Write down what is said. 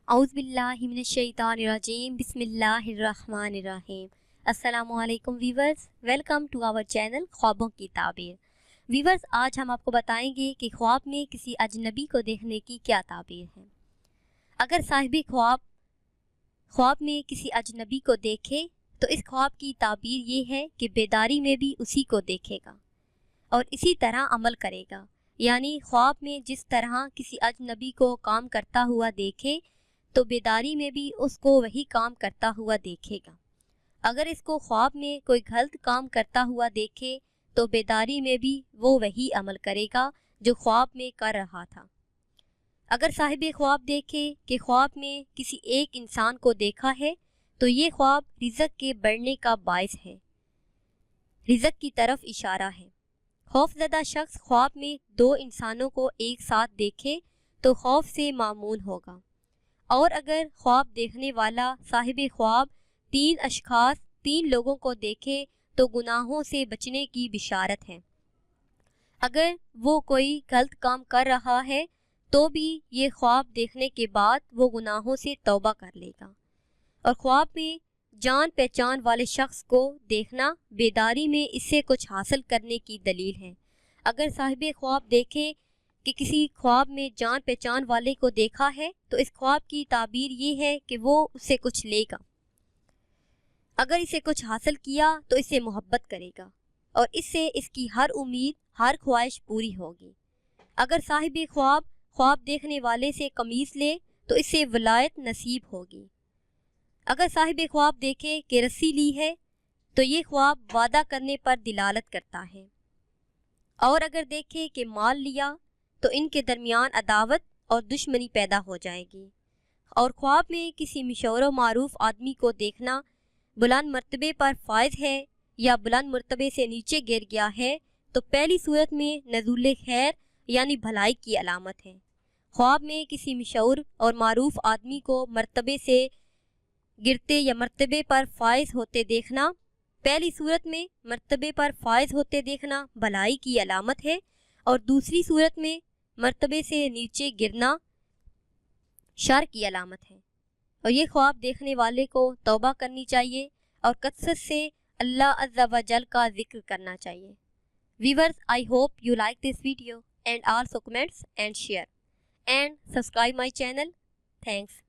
اعوذ باللہ من الشیطان الرجیم بسم اللہ الرحمن الرحیم۔ السلام علیکم viewers, welcome to our channel خوابوں کی تعبیر۔ ویورز، آج ہم آپ کو بتائیں گے کہ خواب میں کسی اجنبی کو دیکھنے کی کیا تعبیر ہے۔ اگر صاحب خواب میں کسی اجنبی کو دیکھے تو اس خواب کی تعبیر یہ ہے کہ بیداری میں بھی اسی کو دیکھے گا اور اسی طرح عمل کرے گا، یعنی خواب میں جس طرح کسی اجنبی کو کام کرتا ہوا دیکھے تو بیداری میں بھی اس کو وہی کام کرتا ہوا دیکھے گا۔ اگر اس کو خواب میں کوئی غلط کام کرتا ہوا دیکھے تو بیداری میں بھی وہ وہی عمل کرے گا جو خواب میں کر رہا تھا۔ اگر صاحب خواب دیکھے کہ خواب میں کسی ایک انسان کو دیکھا ہے تو یہ خواب رزق کے بڑھنے کا باعث ہے، رزق کی طرف اشارہ ہے۔ خوف زدہ شخص خواب میں دو انسانوں کو ایک ساتھ دیکھے تو خوف سے مامون ہوگا، اور اگر خواب دیکھنے والا صاحب خواب تین لوگوں کو دیکھے تو گناہوں سے بچنے کی بشارت ہے۔ اگر وہ کوئی غلط کام کر رہا ہے تو بھی یہ خواب دیکھنے کے بعد وہ گناہوں سے توبہ کر لے گا۔ اور خواب میں جان پہچان والے شخص کو دیکھنا بیداری میں اس سے کچھ حاصل کرنے کی دلیل ہے۔ اگر صاحب خواب دیکھے کہ کسی خواب میں جان پہچان والے کو دیکھا ہے تو اس خواب کی تعبیر یہ ہے کہ وہ اس سے کچھ لے گا، اگر اسے کچھ حاصل کیا تو اس سے محبت کرے گا اور اس سے اس کی ہر امید، ہر خواہش پوری ہوگی۔ اگر صاحب خواب دیکھنے والے سے قمیص لے تو اس سے ولایت نصیب ہوگی۔ اگر صاحب خواب دیکھے کہ رسی لی ہے تو یہ خواب وعدہ کرنے پر دلالت کرتا ہے، اور اگر دیکھے کہ مال لیا تو ان کے درمیان عداوت اور دشمنی پیدا ہو جائے گی۔ اور خواب میں کسی مشہور و معروف آدمی کو دیکھنا بلند مرتبے پر فائز ہے یا بلند مرتبے سے نیچے گر گیا ہے تو پہلی صورت میں نزول خیر یعنی بھلائی کی علامت ہے۔ خواب میں کسی مشہور اور معروف آدمی کو مرتبے سے گرتے یا مرتبے پر فائز ہوتے دیکھنا پہلی صورت میں مرتبے پر فائز ہوتے دیکھنا بھلائی کی علامت ہے، اور دوسری صورت میں مرتبے سے نیچے گرنا شر کی علامت ہے۔ اور یہ خواب دیکھنے والے کو توبہ کرنی چاہیے اور کثرت سے اللہ عز و جل کا ذکر کرنا چاہیے۔ Viewers, I hope you like this video and also comments and share and subscribe my channel. Thanks.